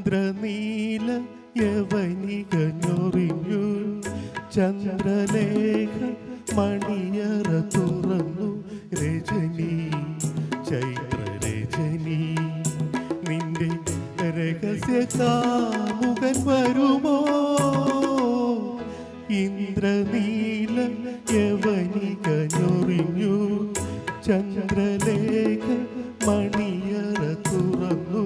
ഇന്ദ്രനീല യവനികഞ്ഞൊറിഞ്ഞു ചന്ദ്രലേഖ മണിയറ തുറന്നു രജനി ചൈത്രരജനി നിന്റെ രഹസ്യ കാമുകൻ വരുമോ ഇന്ദ്രനീല യവനികഞ്ഞൊറിഞ്ഞു ചന്ദ്രലേഖ മണിയറ തുറന്നു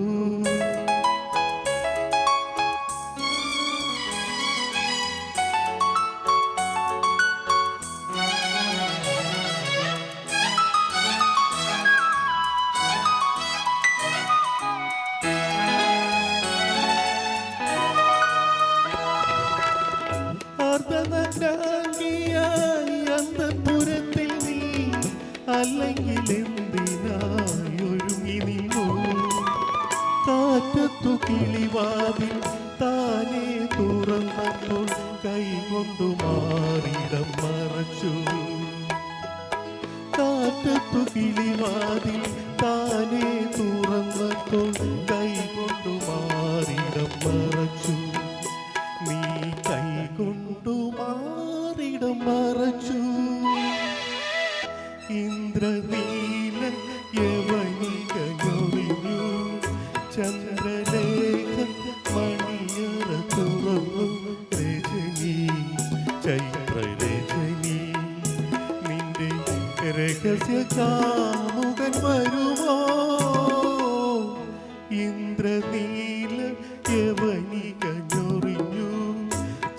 അന്തപുരത്തിൽ നീ അല്ലെങ്കിൽ എന്തിനായൊരുങ്ങി നീങ്ങോ കാറ്റത്തു കിളിവാതിൽ താനേ തുറന്നപ്പോൾ കൈകൊണ്ടു മാറിടം മറച്ചു കാറ്റത്തു കിളിവാതിൽ താനേ തുറന്നപ്പോൾ കൈകൊണ്ടു മാറിടം മറച്ചു നീ കൈകൊണ്ടു മാറിടം മറച്ചു ഇന്ദ്രനീല യവനികഞ്ഞൊറിഞ്ഞു ചന്ദ്രലേഖ മണിയറ തുറന്നു രജനി ചൈത്രരജനി നിന്റെ രഹസ്യ കാമുകൻ വരുമോ ഇന്ദ്രനീല യവനികഞ്ഞൊറിഞ്ഞു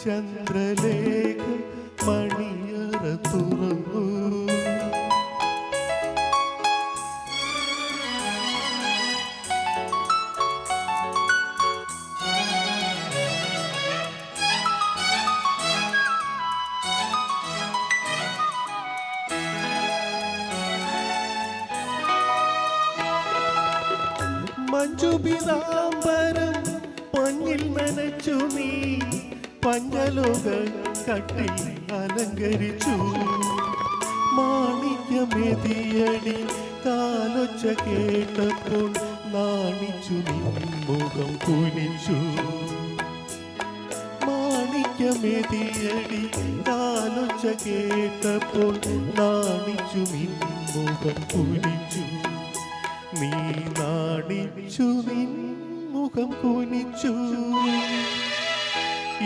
ചന്ദ്രലേഖ മണിയറ തുറന്നു മഞ്ജുപിതാംബരം പൊന്നിൽ നനച്ചു നീ പഞ്ചലോക കട്ടിൽ അലങ്കരിച്ചു മാണിക്യമെതിയടി കാലൊച്ച കേട്ടപ്പോൾ നാണിച്ചു നിൻമുഖം കുനിച്ചു മാണിക്യമെതിയടി കാലൊച്ച കേട്ടപ്പോൾ നാണിച്ചു നിൻമുഖം കുനിച്ചു നീ നാണിച്ചു നിൻമുഖം കുനിച്ചു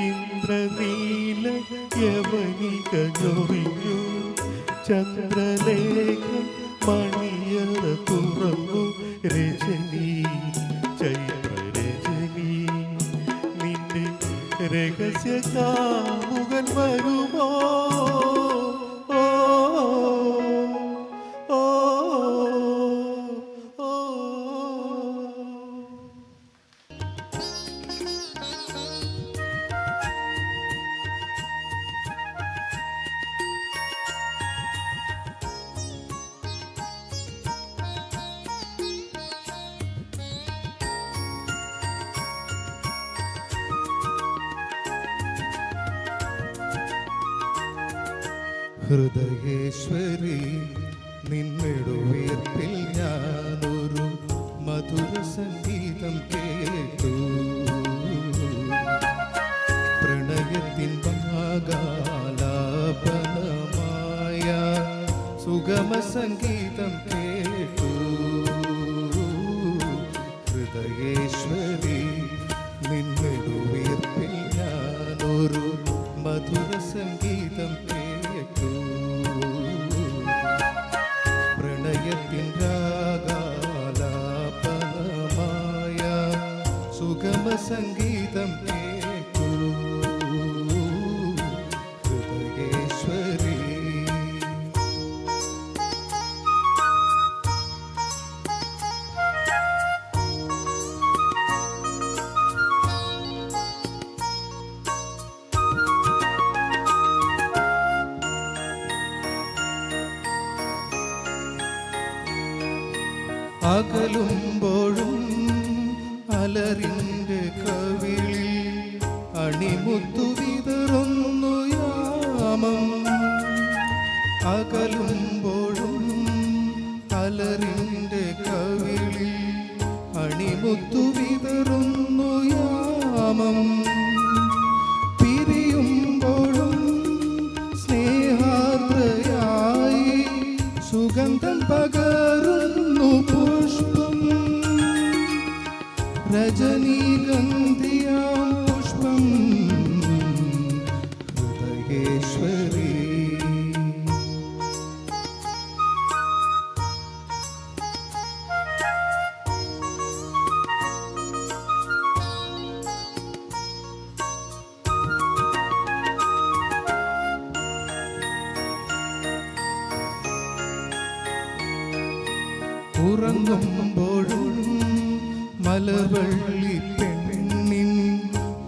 ഇന്ദ്രനീല യവനികഞ്ഞൊറിഞ്ഞു ചന്ദ്രലേഖ മണിയറ തുറന്നു രജനി ചൈത്രരജനി നിന്റെ രഹസ്യ കാമുകൻ വരുമോ ഹൃദയേശ്വരി നിന്നെടുവീർപ്പിൽ ഞാനൊരു മധുര സംഗീതം കേട്ടു പ്രണയത്തിൻ ഭാഗാലാപനമായ സുഗമ സംഗീതം കേട്ടു ഹൃദയേശ്വരി നിന്നെടുവീർപ്പിൽ ഞാനൊരു മധുര സംഗീതം പ്രണയത്തിൻ രാഗാലാപനമായ സുഗമ സംഗീതം കേട്ടു ഹൃദയേശ്വരി അകലുമ്പോഴും അലറിൻ്റെ കവിളിൽ അണിമുത്തു വിതറുന്നു യാമം അകലുമ്പോഴും അലറിൻ്റെ കവിളിൽ അണിമുത്തു വിതറുന്നു യാമം പകരുന്നു പുഷ്പം രജനീഗന്ധിയാം പുഷ്പം ഹൃദയേശ്വരി ഉറങ്ങുമ്പോഴും മലവള്ളി പെണ്ണിൻ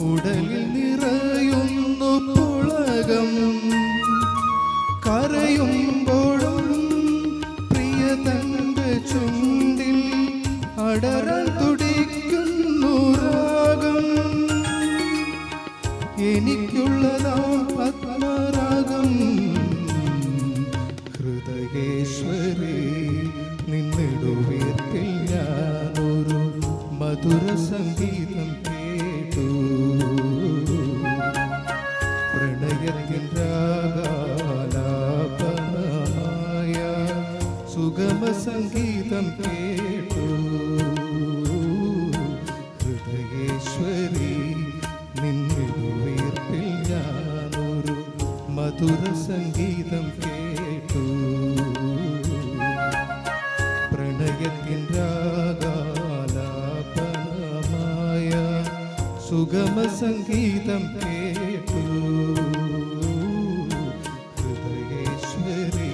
ഉടലിൽ നിറയുന്നു പുളകം കരയുമ്പോഴും പ്രിയ തന്റെ ചുണ്ടിൽ അടരാൻ തുടിക്കുന്നു രാഗം എനിക്കുള്ളതാം പത്മരാഗം ഹൃദയേശ്വരി നിന്നിടുവീർപ്പിൽ ഞാനൊരു മധുര സംഗീതം കേട്ടു പ്രണയത്തിൻ രാഗാലാപനമായ സുഗമ സംഗീതം കേട്ടു ഹൃദയേശ്വരി നിന്നിടുവീർപ്പിൽ ഞാനൊരു മധുര സംഗീതം കേട്ടു പ്രണയത്തിൻ രാഗാലാപനമായ സുഗമ സംഗീതം കേട്ടു ഹൃദയേശ്വരി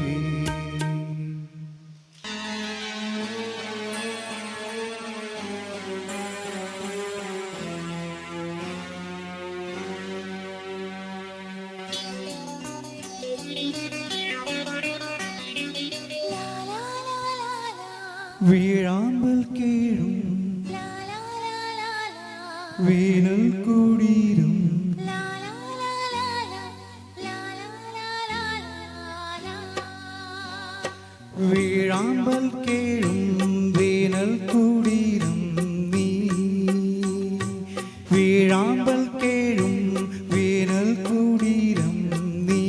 വീഴാമ്പൽ കേഴും വേനൽ കൂടിരും വീഴാമ്പൽ കേഴും വേനൽ കൂടിരും നീ വീഴാമ്പൽ കേഴും വേനൽ കൂടിരും നീ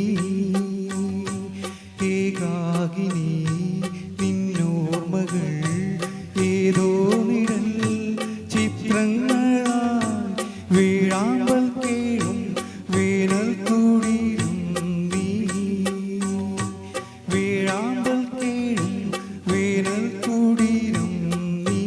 ഏകാകിനി നിന്നോർമ്മകൾ ഏതോ നിഴൽ ചിത്രങ്ങളായി വീഴാമ്പൽ കേഴും വേനൽ കൂടിരും നീ വീഴാമ്പൽ കേഴും വേനൽ കൂടിരും നീ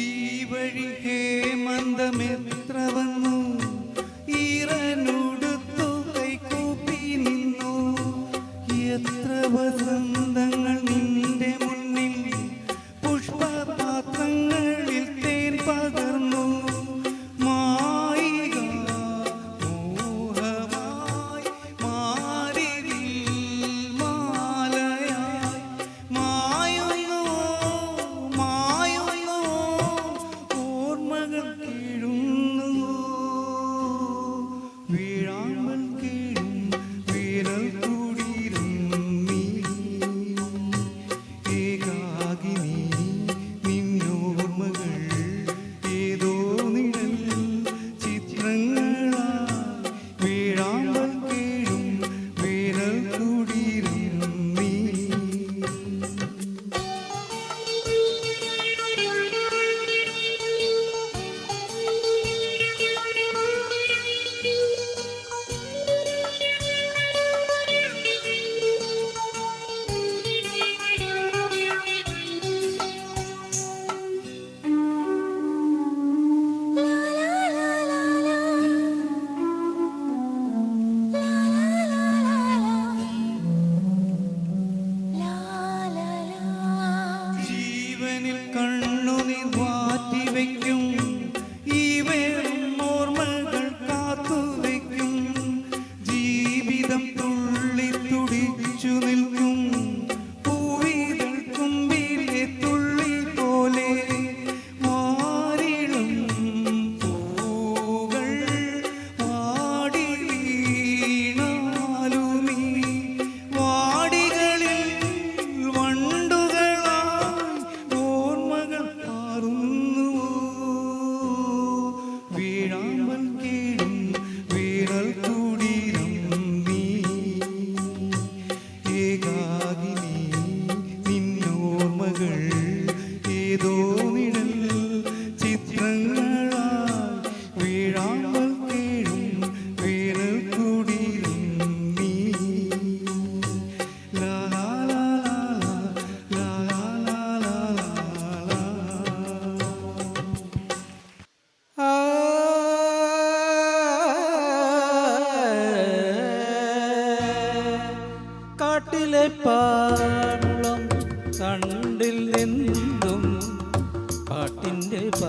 ഈ വഴി ഹേമന്തമെത്ര വന്നു ഈറനുടുത്തു കൈകൂപ്പി നിന്നു എത്ര വസന്തങ്ങൾ നിന്റെ മുന്നിൽ പുഷ്പപാത്രങ്ങളിൽ തേൻ പകർന്നു മായിക മോഹമായി മാരിവിൽ മാലയായി മായുന്നു ഓർമ്മകൾ കീഴുന്നു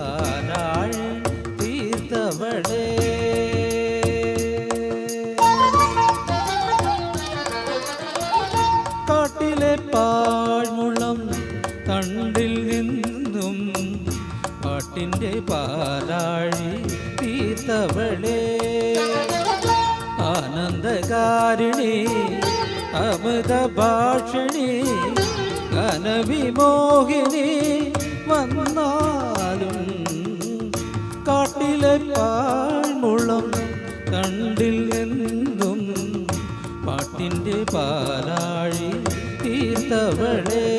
പാലാഴി തീർത്തവളേ. കാട്ടിലെ പാഴ്മുളം തണ്ടിൽ നിന്നും പാട്ടിൻ്റെ പാലാഴി തീർത്തവളേ. ആനന്ദകാരിണി അമൃത ഭാഷിണി ഘനവിമോഹിനി വന്നാലും കാട്ടിലെ പാഴ്മുളം തണ്ടിൽ നിന്നും പാട്ടിൻ്റെ പാലാഴി തീർത്തവളേ.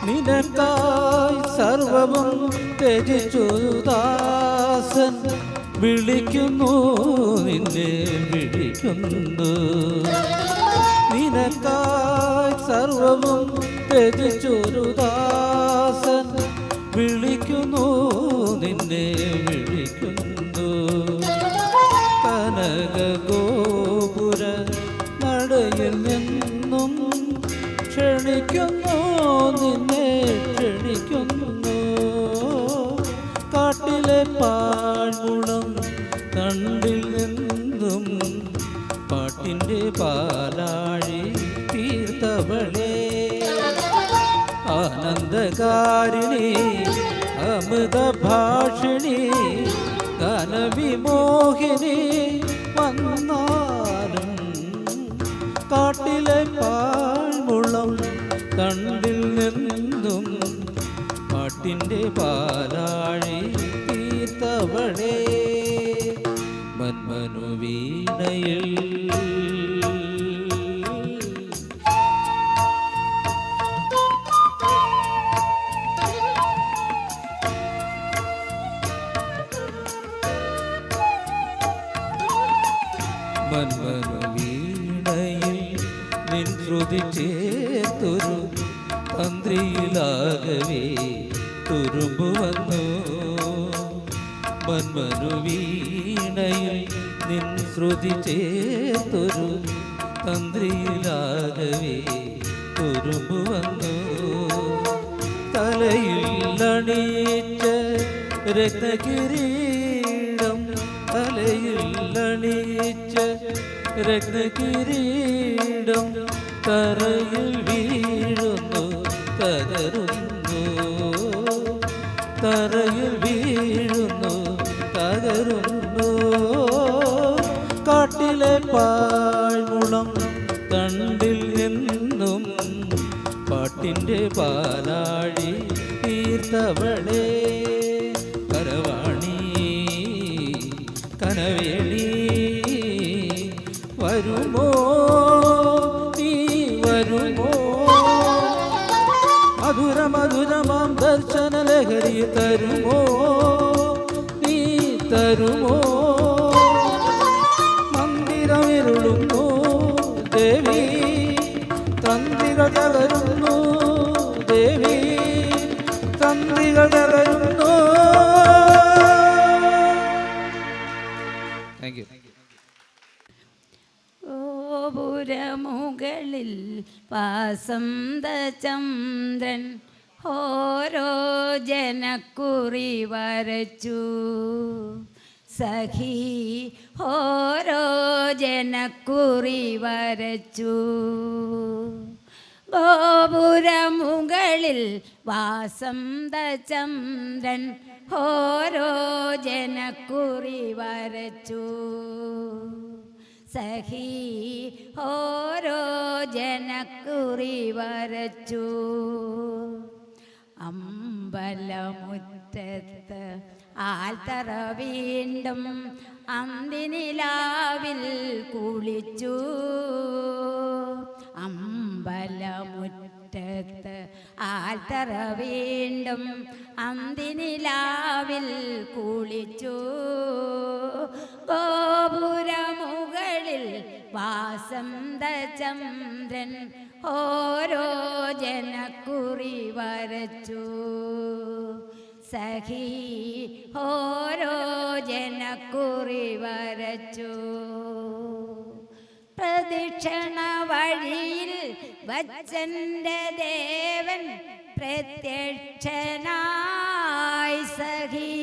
നിനക്കായി സർവവും ത്യജിച്ചു ദാസൻ വിളിക്കുന്നു, നിന്നെ വിളിക്കുന്നു. നിനക്കായി സർവവും ത്യജിച്ചൊരു ദാസൻ വിളിക്കുന്നു, നിന്നെ വിളിക്കുന്നു. കനക ഗോപുര നടയിൽ നിന്നും ക്ഷണിക്കുന്നു, നിന്നെ ക്ഷണിക്കുന്നു. കാട്ടിലെ പാഴ്മുളം തണ്ടിൽ നിന്നും പാട്ടിൻ്റെ പാലാഴി തീർത്തവളേ. ആനന്ദകാരിണി അമൃത ഭാഷിണി ഘനവിമോഹിനി വന്നാലും കാട്ടിലെ പാഴ്മുളം തണ്ടിൽ നിന്നും പാട്ടിൻ്റെ പാലാഴി തീർത്തവളേ. മന്മനു വീണയിൽ മന്മനു വീണയിൽ നിൻ ശ്രുതി ചേർത്തൊരു തന്ത്രിയിലാകവേ തുരുമ്പു വന്നു. മന്മനു വീണയിൽ നിൻ ശ്രുതി ചേർത്തൊരു തന്ത്രിയിലാകവേ തുരുമ്പു വന്നു. തലയിൽ അണിയിച്ച രത്നകിരീടം, തലയിൽ അണിയിച്ച രത്നകിരീടം തറയിൽ വീഴുന്നു, തകരുന്നു. തറയിൽ വീഴുന്നു, തകരുന്നു. കാട്ടിലെ പാഴ്മുളം തണ്ടിൽ നിന്നും പാട്ടിൻ്റെ പാലാഴി തീർത്തവളേ. കരവാണി കനവേണി വരുമോ, നീ വരുമോ? മധുര മധുരമാം ദർശന ലഹരി തരുമോ, നീ തരുമോ? മന്ദിരമിരുളുന്നു ദേവി, തന്ത്രികൾ തകരുന്നു ദേവി, തന്ത്രികൾ തകരുന്നു. Thank you. ഗോപുരമുകളിൽ വസന്തചന്ദ്രൻ ഓരോ ജനക്കുറി വരച്ചു, സഖി ഓരോ ജനക്കുറി വരച്ചു. ഗോപുരമുകളിൽ വസന്തചന്ദ്രൻ ഓരോ ജനക്കുറി വരച്ചു, സഖി ഓരോ ജനക്കുറി വരച്ചു. അമ്പലമുറ്റത്ത് ആൽത്തറ വീണ്ടും അന്തിനിലാവിൽ കുളിച്ചു. അമ്പലമുറ്റത്ത് ആൽത്തറ വീണ്ടും അന്തിനിലാവിൽ കുളിച്ചു. ഗോപുരമുകളിൽ വസന്തചന്ദ്രൻ ഓരോ ജനക്കുറി വരച്ചു, സഖി ഓരോ ജനക്കുറി വരച്ചു. പ്രദക്ഷിണ വഴിയിൽ വച്ചന്റെ ദേവൻ പ്രത്യക്ഷനായി സഖി.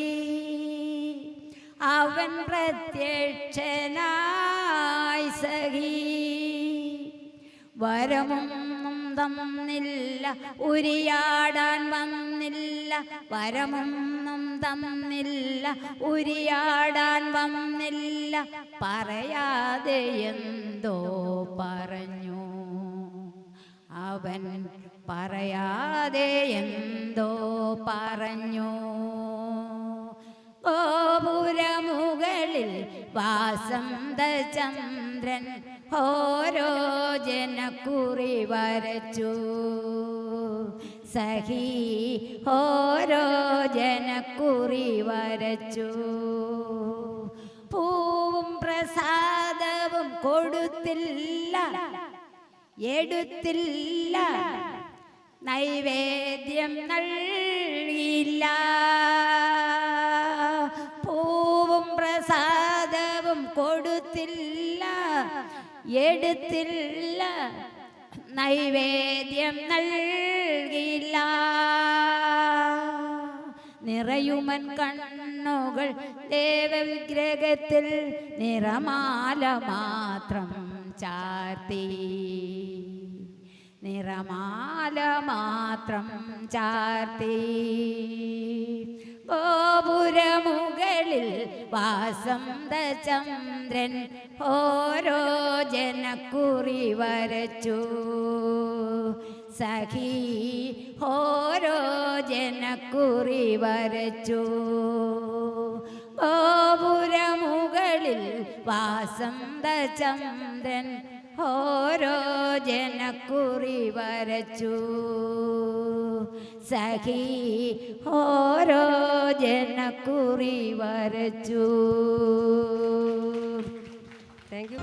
അവൻ പ്രത്യക്ഷനായി സഖി. വരമൊന്നും തന്നില്ല, ഉരിയാടാൻ വന്നില്ല. വരമൊന്നും തന്നില്ല, ഉരിയാടാൻ വന്നില്ല. പറയാതെ എന്തോ പറഞ്ഞു അവൻ, പറയാതെ എന്തോ പറഞ്ഞു. ഗോപുരമുകളിൽ വാസന്തചന്ദ്രൻ ഓരോ ജനക്കുറി വരച്ചു. സഖി ഓരോ ജനക്കുറി വരച്ചു. പൂവും പ്രസാദവും കൊടുത്തില്ല, എടുത്തില്ല. നൈവേദ്യം നൽകിയില്ല. പൂവും പ്രസാദവും കൊടുത്തില്ല, എടുത്തില്ല. നൈവേദ്യം നൽകിയില്ല. നിറയുമൻ കണ്ണുകൾ ദേവവിഗ്രഹത്തിൽ നിറമാല മാത്രം ചാർത്തി. നിറമാല മാത്രം ചാർത്തി. ഗോപുരമുകളിൽ വാസന്തചന്ദ്രൻ ഓരോ ജനക്കുറി വരച്ചു. സഖി ഓരോ ജനക്കുറി വരച്ചു. ഗോപുരമുകളിൽ വാസന്തചന്ദ്രൻ ഓരോ ജനക്കുറി വരച്ചു. സഖി ഓരോ ജനക്കുറി വരച്ചു. Thank you.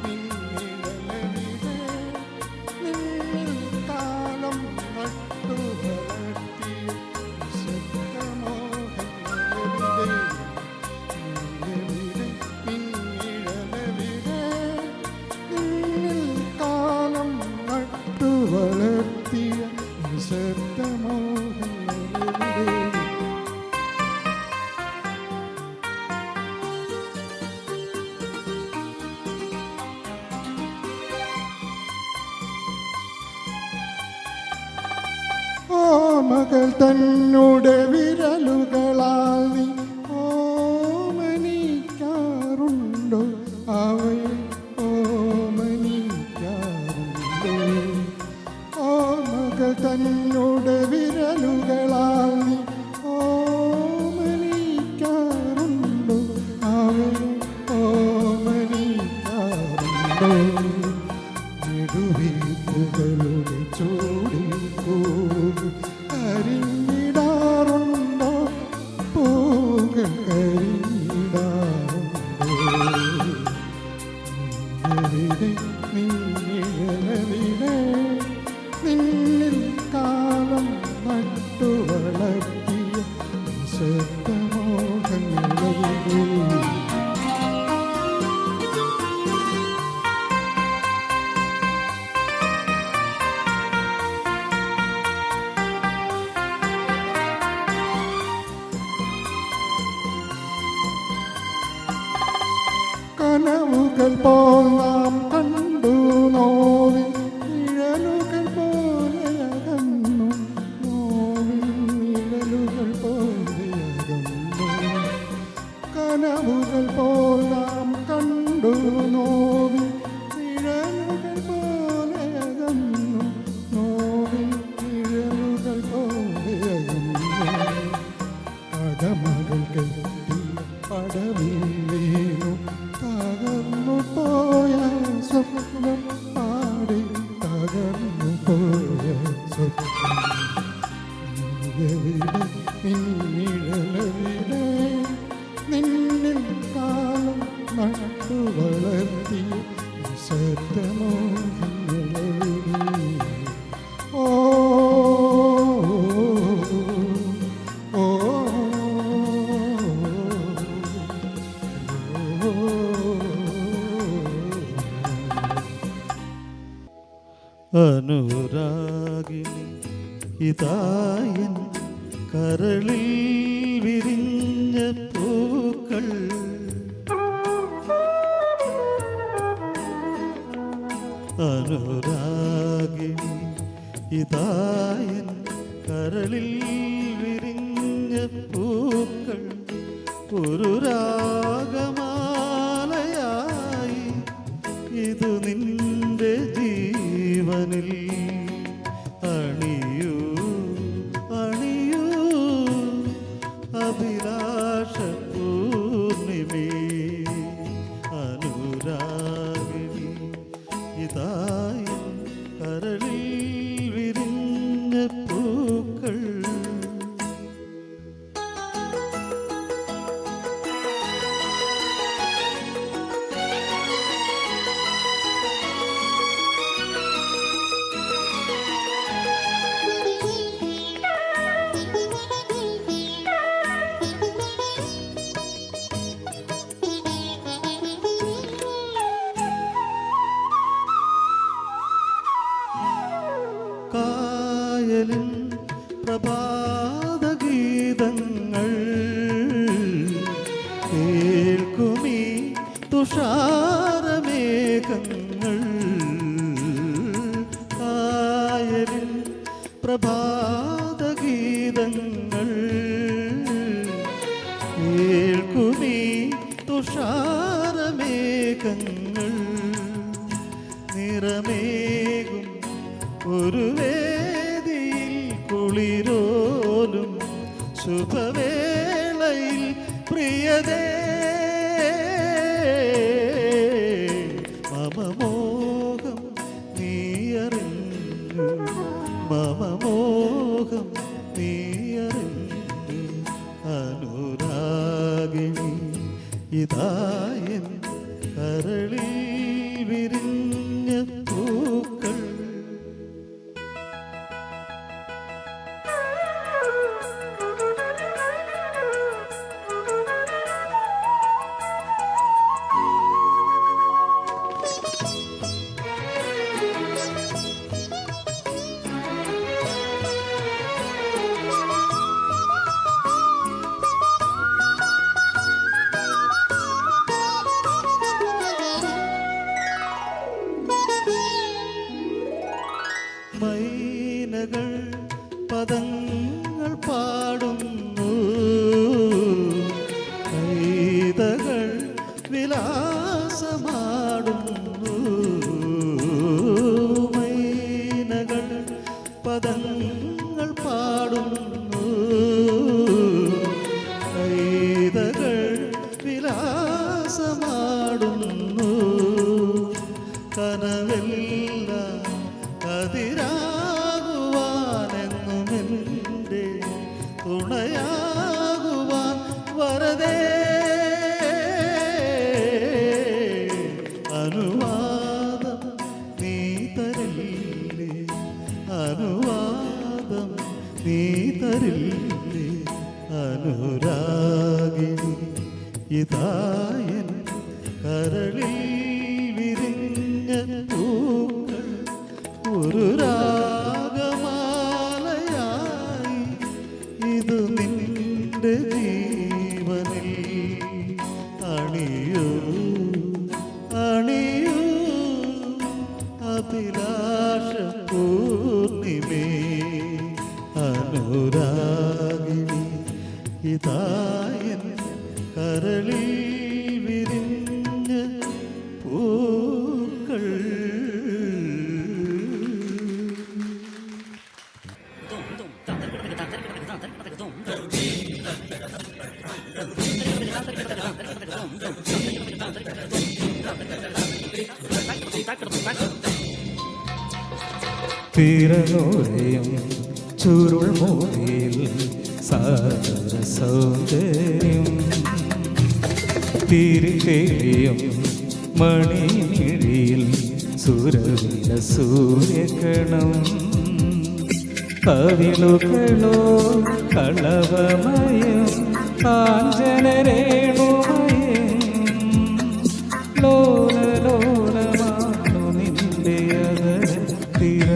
കാലം നട്ടു വളർത്തിയ ശബ്ദമോഹങ്ങളുടെ കാലം നട്ടു വളർത്തിയ ശബ്ദമോഹങ്ങളുടെ മകൾ തന്നോടെ വിരലുകളാൽ നീ ഓമനിക്കാറുണ്ടോ? അവയെ ഓമനിക്കാറുണ്ടോ? ഓ മകൾ തന്നോടെ വിരലുകളാൽ നീ ഓമനിക്കാറുണ്ടോ? അവയെ ഓമനിക്കാറുണ്ടോ? നെടുവീപ്പുകളുടെ ചൂടിൽ പോകും അരിഞ്ഞിടാറുണ്ടോ? പൂകൾ അരിഞ്ഞിടാറുണ്ടോ? എവിടെ നിന്നിഴലവിടെ നിന്നിൽ കാലം നട്ടു വളർത്തിയ ശബ്ദമോഹങ്ങളെ കനവുകൾ പോൽ നാം കണ്ടു നോവിൽ നിഴലുകൾ പോലെ അകന്നു. നോവിൽ നിഴലുകൾ പോലെ അകന്നു. കനവുകൾ പോൽ നാം കണ്ടു നോവിൽ നിഴലുകൾ പോലെ അകന്നു. നോവിൽ നിഴലുകൾ പോലെ അകന്നു. കടമകൾ കെട്ടി പടവിൽ വീണു തകർന്നു പോയ സ്വപ്നം പാടി. തകർന്നു പോയ സ്വപ്നം എവിടെ നിന്നിഴലവിടെ നിന്നിൽ കാലം നട്ടു വളർത്തിയ ശബ്ദമോഹങ്ങളെവിടെ? ഓ ഓ അനുരാഗിണി ഇതായൻ കരളിൽ വിരിഞ്ഞ പൂക്കൾ അനുരാഗിണി ഇതായൻ കരളിൽ വിരിഞ്ഞ പൂക്കൾ ഒരു രാഗമാലയായി ഇതു നിന്റെ ജീവനിൽ അണിയൂ അണിയൂ അഭിലാഷ പൂർണിമേ അനുരാഗിണി ഇതായി കരളിൽ വിരിഞ്ഞ പൂക്കൾ കായലിൻ പ്രഭാതഗീതങ്ങൾ കേൾക്കുമീ തുഷാരമേഘങ്ങൾ കായലിൻ പ്രഭാതഗീതങ്ങൾ കേൾക്കുമീ തുഷാരമേഘങ്ങൾ നിറമേകും ഒരു വേദിയിൽ കുളിരോലും ശുഭവേളയിൽ പ്രിയതേ മമമോഹം നീയറിഞ്ഞു മമമോഹം നീയറിഞ്ഞു അനുരാഗിണി ഇതായൻ കരളിൽ വിരിഞ്ഞ പൂക്കൾ മൈനകൾ പദങ്ങൾ പാടുന്നു കൈതകൾ വിലാസമാടുന്നു മൈനകൾ പദങ്ങൾ പാടുന്നു കൈതകൾ വിലാസമാടുന്നു കനവെല്ലാം കതിരാകുവാനെന്നുമെൻ്റെ തുണയാകുവാൻ വരദേ അനുവാദം നീ തരില്ലേ അനുവാദം നീ തരില്ലേ അനുരാഗിണി ഇതായൻ കരളിൽ വിരിഞ്ഞ പൂക്കൾ ഒരു രാഗമാലയായി ഇതു നിന്റെ ജീവനിൽ അണിയൂ അണിയൂ അഭിലാഷ പൂർണിമേ അനുരാഗിണി ഇതായൻ കരളിൽ വിരിഞ്ഞ പൂക്കൾ തിരനോരയും ചുരുൾ മോടിയിൽ സാഗര സൗന്ദര്യം തിരിതേയും മണിമിഴിയിൽ സുരവില സൂര്യകണം കവിളുകളോ കളവമയം കാഞ്ചനരേണുമയം ലോലലോലമാണു നിന്റെ അകല തിര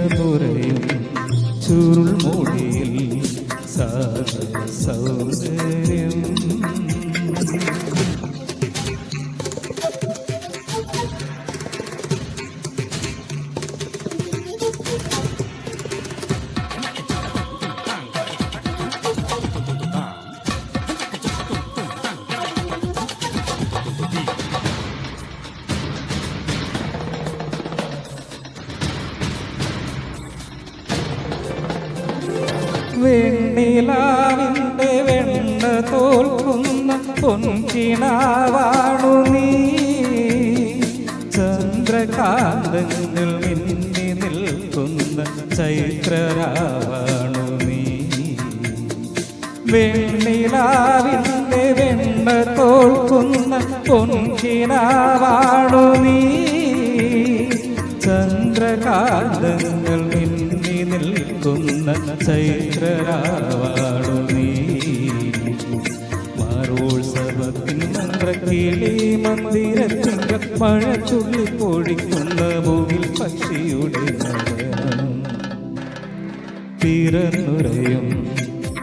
വെണ്ണിലാവിൻ്റെ വെണ്ണ തോൽക്കുന്ന പൊൻകിനാവാണു നീ. ചന്ദ്രകാന്തങ്ങൾ മിന്നി നിൽക്കുന്ന ചൈത്രരാവാണു നീ. വെണ്ണിലാവിൻ്റെ വെണ്ണ തോൽക്കുന്ന പൊൻകിനാവാണു നീ. ചന്ദ്രകാന്തങ്ങൾ മിന്നി നിൽക്കുന്ന ചൈത്രരാവാണു നീ. മാരോത്സവത്തിൻ മന്ത്രക്കിളി മന്ദിരത്തിൻ്റെ മഴ ചുള്ളി പൊഴിക്കുന്ന ഭൂമിൽ പക്ഷിയുടെ നഗരം. പിറന്നുരയും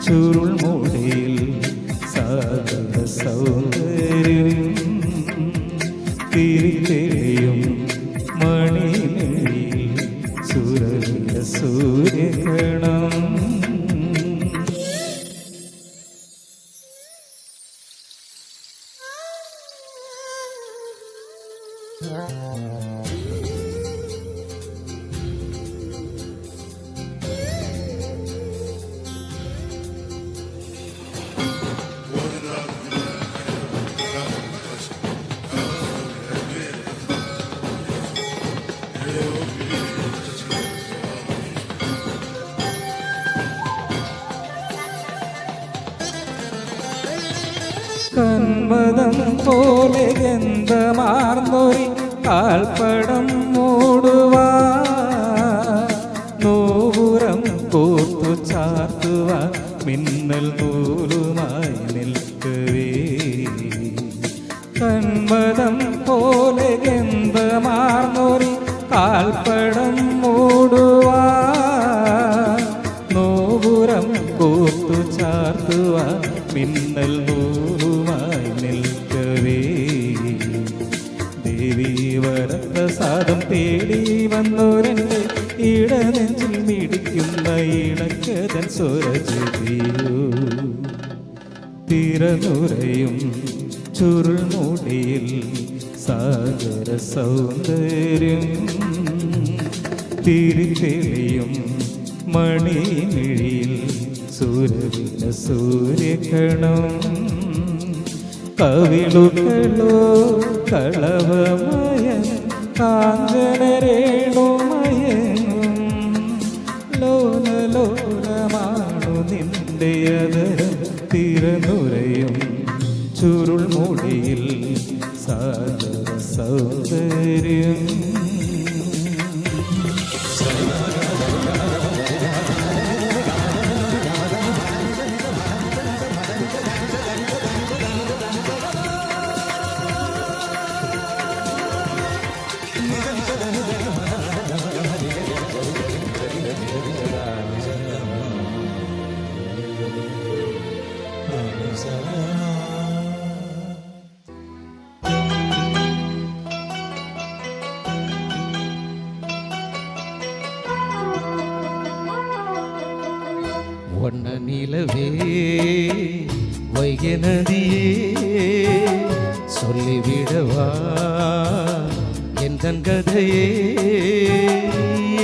ചുരുൾമുടിയിൽ സാഗര സൗന്ദര്യം. തിരിതെളിയും മണിമേൽ സുരവില സൂര്യകണം. കന്മദം പോലെ ഗന്ധമാർന്നൊരി കാൽപ്പടം മൂടുവാ. നൂപുരം കോർത്തു ചാർത്തുവാ മിന്നൽ നൂലുമായി നിൽക്കവേ. കന്മദം പോലെ ഗന്ധമാർന്നൊരി കാൽപ്പടം മൂടുവാ. നൂപുരം കോർത്തു ചാർത്തുവാ മിന്നൽ നൂലുമായി നിൽക്കവേ. ദേവീ വരപ്രസാദം തേടി വന്നോരെൻ്റെ ഇടനെഞ്ചിൽ മിടിക്കുന്ന ഇണക്കതൻ സ്വരജീയോ. തിരനുരയും ചുരുൾമുടിയിൽ സാഗര സൗന്ദര്യം. തിരിതെളിയും മണിമിഴിയിൽ സുരവില സൂര്യകണം. കവിളുകളോ കളവമയൻ കാഞ്ചനരേണുമയനും. ലോലലോലമാണു നിന്റെ അതരം. തിരനുരയും ചുരുൾമുടിയിൽ സാഗര സൗന്ദര്യം. வண்ண நிலவே வைகை நதியே சொல்லிவிடவா எந்தன் கதையே.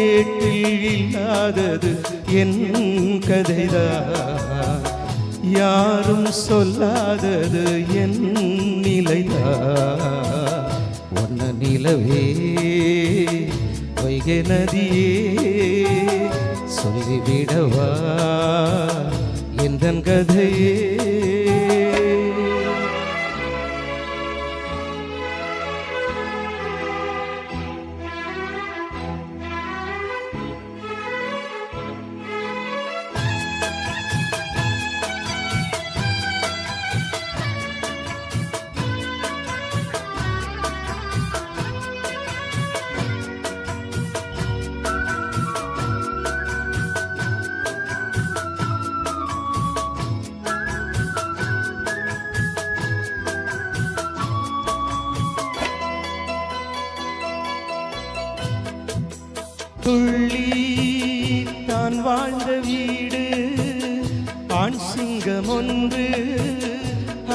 ஏட்டில் இல்லாதது என் கதைதான், யாரும் சொல்லாதது என் நிலைதான். வண்ண நிலவே வைகை நதியே சொல்லிவிடவா எந்தன் கதையே. துள்ளி தான் வாழ்ந்த வீடு ஆண் சிங்கம் ஒன்று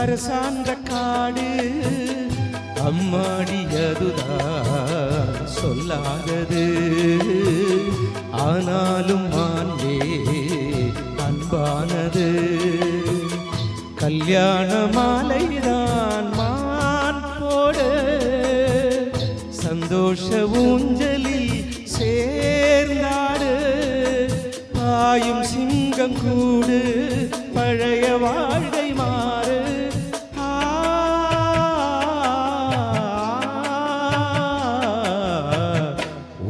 அரசாண்ட காடு. அம்மாடியதுதான் சொல்லாதது, ஆனாலும் மாண்பே அன்ப கல்யாண மாலைதான் மான் போட சந்தோஷ ஊஞ்சலில் சேர்ந்தாடு பாயும் சிங்கம் கூடு பழைய வாழ்க்கை மாறு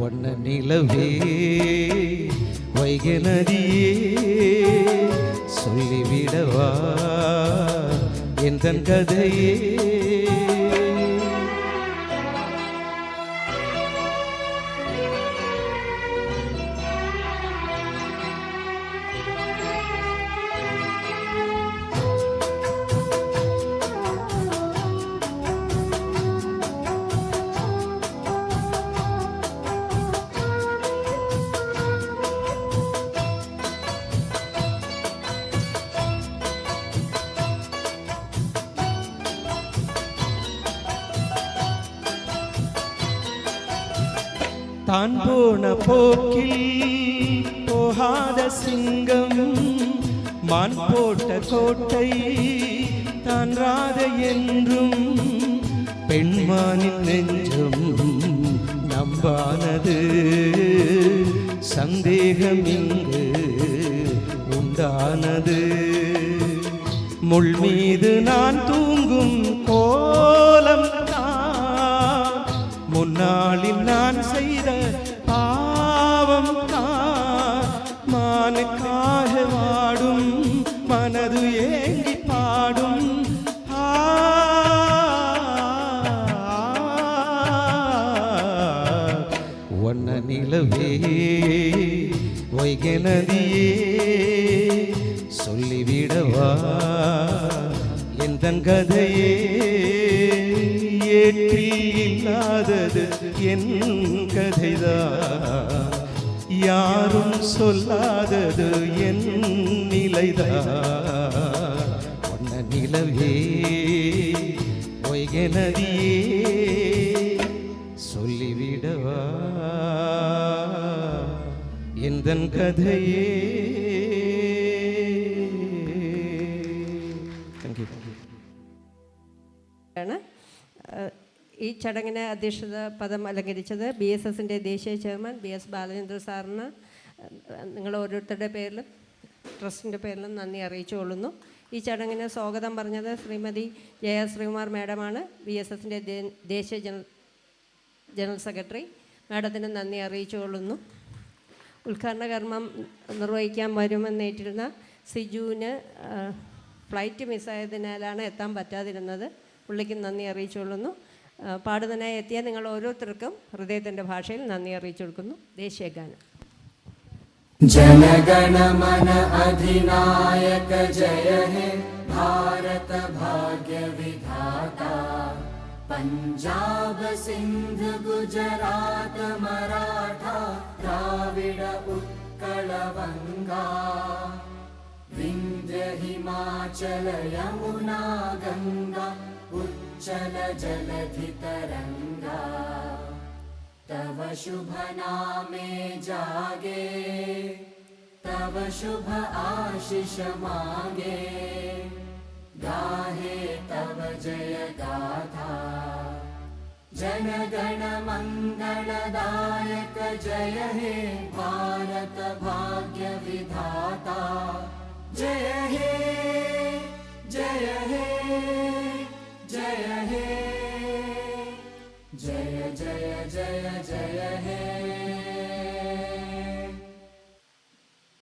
ஒன்ன நிலவே வைகை நதியே சொல்லிவிடவா எந்தன் கதையே தான் போன போக்கில் போகாத சிங்கம் மான் போட்ட கோட்டை தான் ராத என்றும் பெண்மானின் நெஞ்சம் நம்பானது சந்தேகம் இங்கு உண்டானது முள் மீது நான் தூங்கும் கோலம் முன்னாளில் நான் செய்த பாவம் மானுக்காக வாடும் மனது ஏங்கி பாடும் ஒன்ன நிலவே வைகை நதியே சொல்லிவிடவா எந்தன் கதையே ஏற்றில் இல்லாதது என் கதைதான் யாரும் சொல்லாதது என் நிலைதான் ஒன்ன நிலவே வைகை நதியே சொல்லிவிடவா எந்தன் கதையே. ഈ ചടങ്ങിന് അധ്യക്ഷത പദം അലങ്കരിച്ചത് BSSൻ്റെ ദേശീയ ചെയർമാൻ BS ബാലചന്ദ്രൻ സാറിന് നിങ്ങൾ ഓരോരുത്തരുടെ പേരിലും ട്രസ്റ്റിൻ്റെ പേരിലും നന്ദി അറിയിച്ചുകൊള്ളുന്നു. ഈ ചടങ്ങിന് സ്വാഗതം പറഞ്ഞത് ശ്രീമതി ജയ ശ്രീകുമാർ മാഡമാണ്, BSSൻ്റെ ദേശീയ ജനറൽ സെക്രട്ടറി. മാഡത്തിന് നന്ദി അറിയിച്ചുകൊള്ളുന്നു. ഉദ്ഘാടന കർമ്മം നിർവഹിക്കാൻ വരുമെന്നേറ്റിരുന്ന സിജുവിന് ഫ്ലൈറ്റ് മിസ്സായതിനാലാണ് എത്താൻ പറ്റാതിരുന്നത്. പുള്ളിക്ക് നന്ദി അറിയിച്ചുകൊള്ളുന്നു. പാടുന്നതിനായി എത്തിയ നിങ്ങൾ ഓരോരുത്തർക്കും ഹൃദയത്തിൻ്റെ ഭാഷയിൽ നന്ദി അറിയിച്ചു കൊടുക്കുന്നു. ദേശീയ ഗാനം. जनगण मन अधिनायक जय हे भारत भाग्य विधाता पंजाब सिंध गुजरात मराठा द्राविड उत्कल बंगा विंध्य हिमाचल यमुना गंगा उच्चल जलधि तरंगा तव शुभ नामे जागे तव शुभ आशीष मांगे गाहे तव जय गाथा जनगण मंगलदायक जय हे भारत भाग्य विधाता जय हे जय हे जय हे जय जय जय जय हे